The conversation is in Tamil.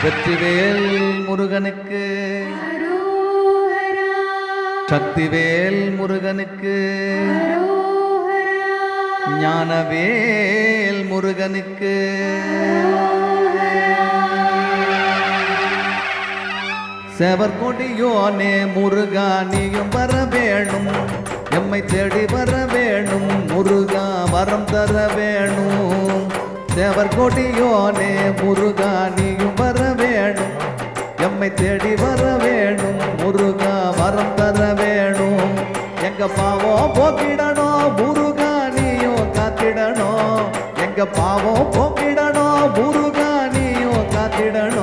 வெற்றிவேல் முருகனுக்கு, சக்திவேல் முருகனுக்கு, ஞானவேல் முருகனுக்கு. செவர்கொடியோனே முருகா நீயும் வர வேணும், எம்மை தேடி வர வேணும் முருகா வரம் தர வேணும். செவர்கொடியோனே முருகா நீயும் வர வேணும், எம்மை தேடி வர வேணும் முருகா வரம் தர வேணும். எங்க பாவம் போக்கிடணும் முருகா நீயும் காத்திடணும், எங்க பாவம் போக்கிடணும் முருகா நீயும் காத்திடணும்.